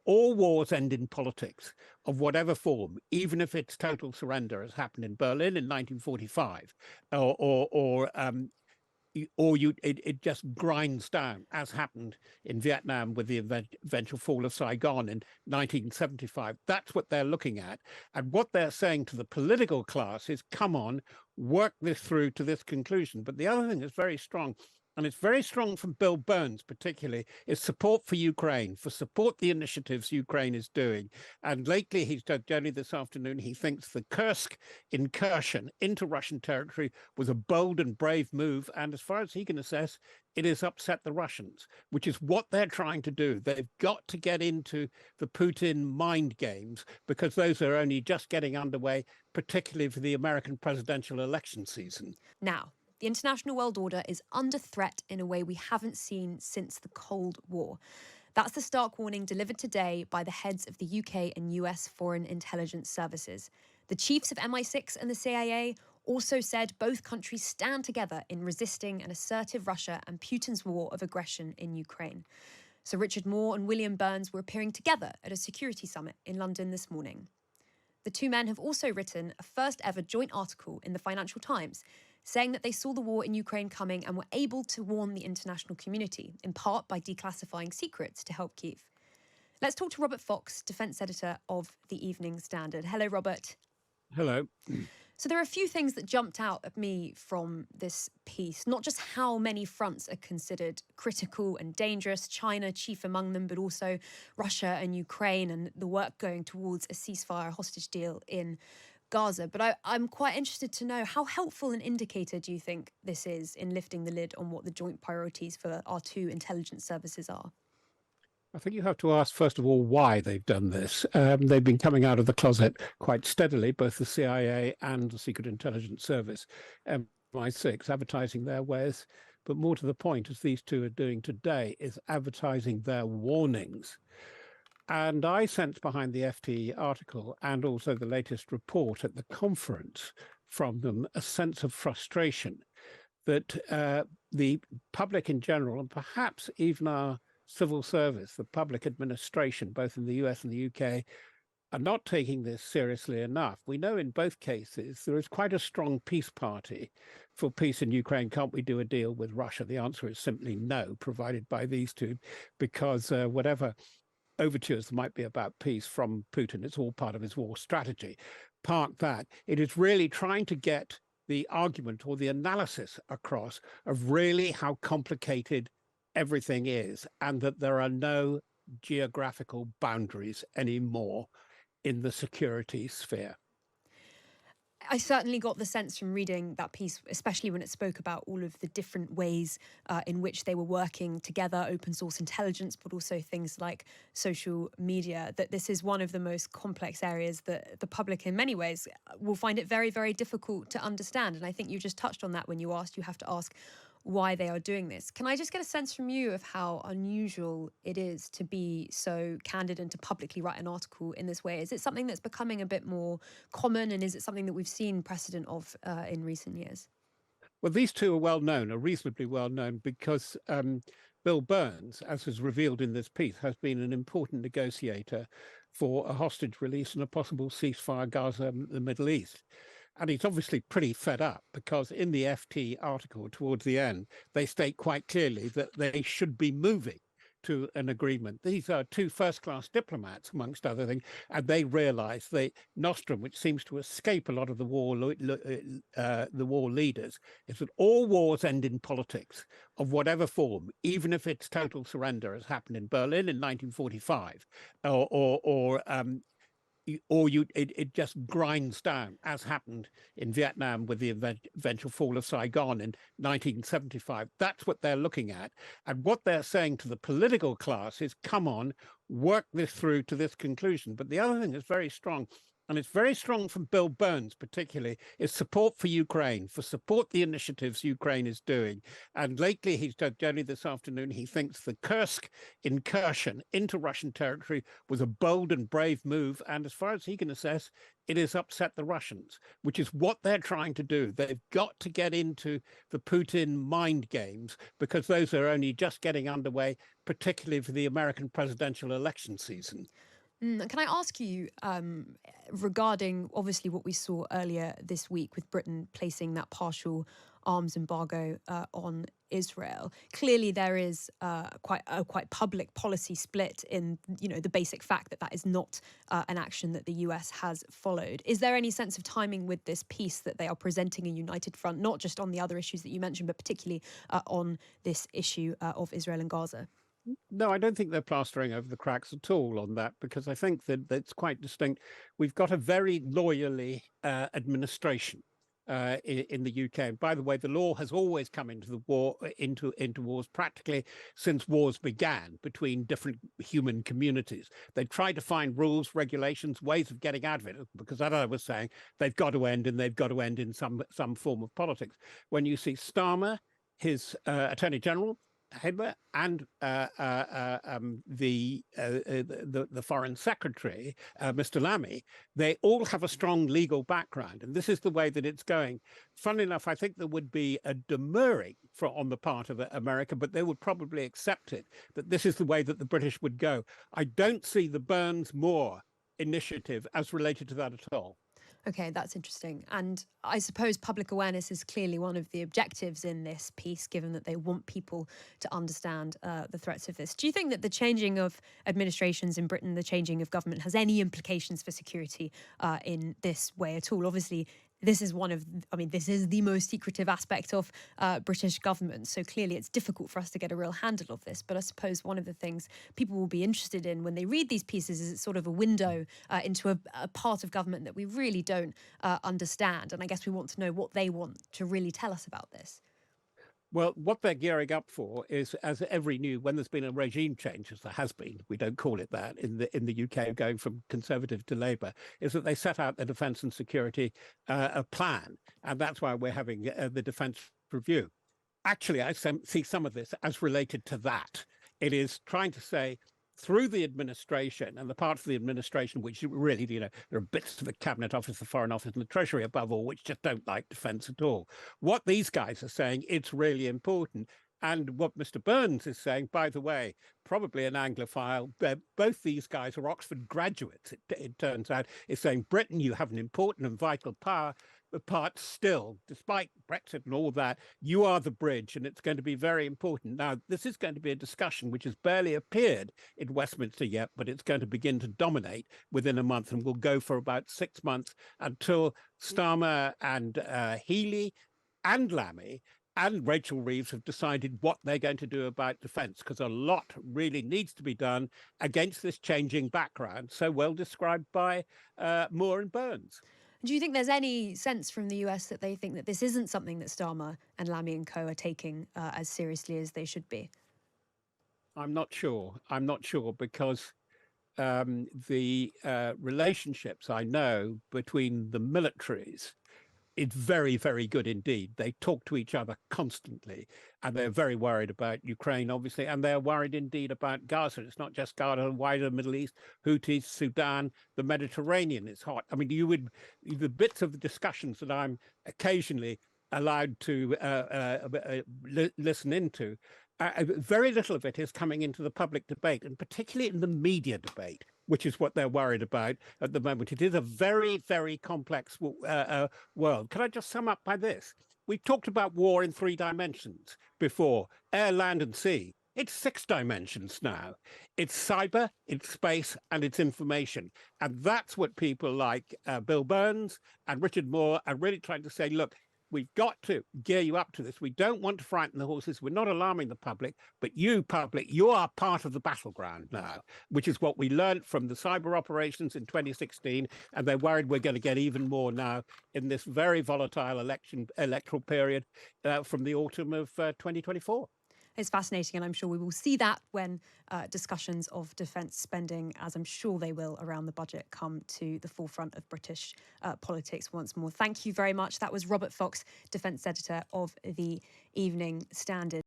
all wars end in politics of whatever form, even if it's total surrender, as happened in Berlin in 1945, it just grinds down, as happened in Vietnam with the eventual fall of Saigon in 1975. That's what they're looking at. And what they're saying to the political class is, come on, work this through to this conclusion. But the other thing that's very strong, and it's very strong from Bill Burns particularly, is support for Ukraine, for support the initiatives Ukraine is doing. And lately, he's said, generally this afternoon, he thinks the Kursk incursion into Russian territory was a bold and brave move. And as far as he can assess, it has upset the Russians, which is what they're trying to do. They've got to get into the Putin mind games, because those are only just getting underway, particularly for the American presidential election season. Now, the international world order is under threat in a way we haven't seen since the Cold War. That's the stark warning delivered today by the heads of the UK and US foreign intelligence services. The chiefs of MI6 and the CIA also said both countries stand together in resisting an assertive Russia and Putin's war of aggression in Ukraine. So Richard Moore and William Burns were appearing together at a security summit in London this morning. The two men have also written a first ever joint article in the Financial Times, saying that they saw the war in Ukraine coming and were able to warn the international community, in part by declassifying secrets to help Kyiv. Let's talk to Robert Fox, defence editor of the Evening Standard. Hello, Robert. Hello. So there are a few things that jumped out at me from this piece, not just how many fronts are considered critical and dangerous, China chief among them, but also Russia and Ukraine and the work going towards a ceasefire hostage deal in Gaza. But I'm quite interested to know, how helpful an indicator do you think this is in lifting the lid on what the joint priorities for our two intelligence services are? I think you have to ask, first of all, why they've done this. They've been coming out of the closet quite steadily, both the CIA and the Secret Intelligence Service, MI6, advertising their wares. But more to the point, as these two are doing today, is advertising their warnings. And I sense behind the FT article and also the latest report at the conference from them a sense of frustration that the public in general, and perhaps even our civil service, the public administration, both in the US and the UK, are not taking this seriously enough. We know in both cases there is quite a strong peace party for peace in Ukraine. Can't we do a deal with Russia? The answer is simply no, provided by these two, because whatever overtures there might be about peace from Putin, it's all part of his war strategy. Park that. It is really trying to get the argument or the analysis across of really how complicated everything is, and that there are no geographical boundaries anymore in the security sphere. I certainly got the sense from reading that piece, especially when it spoke about all of the different ways in which they were working together, open source intelligence, but also things like social media, that this is one of the most complex areas that the public in many ways will find it very, very difficult to understand. And I think you just touched on that when you have to ask why they are doing this. Can I just get a sense from you of how unusual it is to be so candid and to publicly write an article in this way? Is it something that's becoming a bit more common, and is it something that we've seen precedent of in recent years? Well, these two are reasonably well known, because Bill Burns, as was revealed in this piece, has been an important negotiator for a hostage release and a possible ceasefire Gaza and the Middle East. And he's obviously pretty fed up, because in the FT article towards the end, they state quite clearly that they should be moving to an agreement. These are two first-class diplomats, amongst other things, and they realise the nostrum, which seems to escape a lot of the war leaders, is that all wars end in politics of whatever form, even if it's total surrender, as happened in Berlin in 1945, it just grinds down, as happened in Vietnam with the eventual fall of Saigon in 1975. That's what they're looking at. And what they're saying to the political class is, come on, work this through to this conclusion. But the other thing that's very strong, and it's very strong from Bill Burns particularly, is support for Ukraine, for support the initiatives Ukraine is doing. And lately, he's done, only this afternoon, he thinks the Kursk incursion into Russian territory was a bold and brave move. And as far as he can assess, it has upset the Russians, which is what they're trying to do. They've got to get into the Putin mind games because those are only just getting underway, particularly for the American presidential election season. Can I ask you regarding obviously what we saw earlier this week with Britain placing that partial arms embargo on Israel? Clearly, there is quite public policy split in the basic fact that that is not an action that the US has followed. Is there any sense of timing with this piece that they are presenting a united front, not just on the other issues that you mentioned, but particularly on this issue of Israel and Gaza? No, I don't think they're plastering over the cracks at all on that, because I think that that's quite distinct. We've got a very loyally administration in the UK. And by the way, the law has always come into the war, into wars practically since wars began between different human communities. They try to find rules, regulations, ways of getting out of it, because as I was saying, they've got to end, and they've got to end in some form of politics. When you see Starmer, his Attorney General, Haber, and the Foreign Secretary, Mr. Lammy, they all have a strong legal background, and this is the way that it's going. Funnily enough, I think there would be a demurring on the part of America, but they would probably accept it, that this is the way that the British would go. I don't see the Burns-Moore initiative as related to that at all. Okay, that's interesting. And I suppose public awareness is clearly one of the objectives in this piece, given that they want people to understand the threats of this. Do you think that the changing of administrations in Britain, the changing of government, has any implications for security in this way at all? Obviously, this is this is the most secretive aspect of British government. So clearly it's difficult for us to get a real handle of this. But I suppose one of the things people will be interested in when they read these pieces is it's sort of a window into a part of government that we really don't understand. And I guess we want to know what they want to really tell us about this. Well, what they're gearing up for is, as when there's been a regime change, as there has been, we don't call it that in the UK, going from Conservative to Labour, is that they set out the defence and security a plan, and that's why we're having the defence review. Actually, I see some of this as related to that. It is trying to say, through the administration and the parts of the administration which really, there are bits of the Cabinet Office, the Foreign Office, and the Treasury above all, which just don't like defence at all. What these guys are saying, it's really important. And what Mr. Burns is saying, by the way, probably an Anglophile, both these guys are Oxford graduates, it turns out, is saying, Britain, you have an important and vital part still, despite Brexit and all that, you are the bridge, and it's going to be very important. Now, this is going to be a discussion which has barely appeared in Westminster yet, but it's going to begin to dominate within a month, and will go for about 6 months until Starmer and Healey and Lammy and Rachel Reeves have decided what they're going to do about defence, because a lot really needs to be done against this changing background, so well described by Moore and Burns. Do you think there's any sense from the US that they think that this isn't something that Starmer and Lammy and co are taking as seriously as they should be? I'm not sure. Because the relationships I know between the militaries, it's very, very good indeed. They talk to each other constantly, and they're very worried about Ukraine, obviously, and they're worried indeed about Gaza. It's not just Gaza, wider Middle East, Houthis, Sudan, the Mediterranean is hot. I mean, the bits of the discussions that I'm occasionally allowed to listen into, very little of it is coming into the public debate, and particularly in the media debate, which is what they're worried about at the moment. It is a very, very complex world. Can I just sum up by this? We've talked about war in 3 dimensions before: air, land, and sea. It's 6 dimensions now. It's cyber, it's space, and it's information. And that's what people like Bill Burns and Richard Moore are really trying to say, look, we've got to gear you up to this. We don't want to frighten the horses. We're not alarming the public, but you, public, you are part of the battleground now, which is what we learned from the cyber operations in 2016. And they're worried we're going to get even more now in this very volatile electoral period from the autumn of 2024. It's fascinating, and I'm sure we will see that when discussions of defence spending, as I'm sure they will around the budget, come to the forefront of British politics once more. Thank you very much. That was Robert Fox, defence editor of the Evening Standard.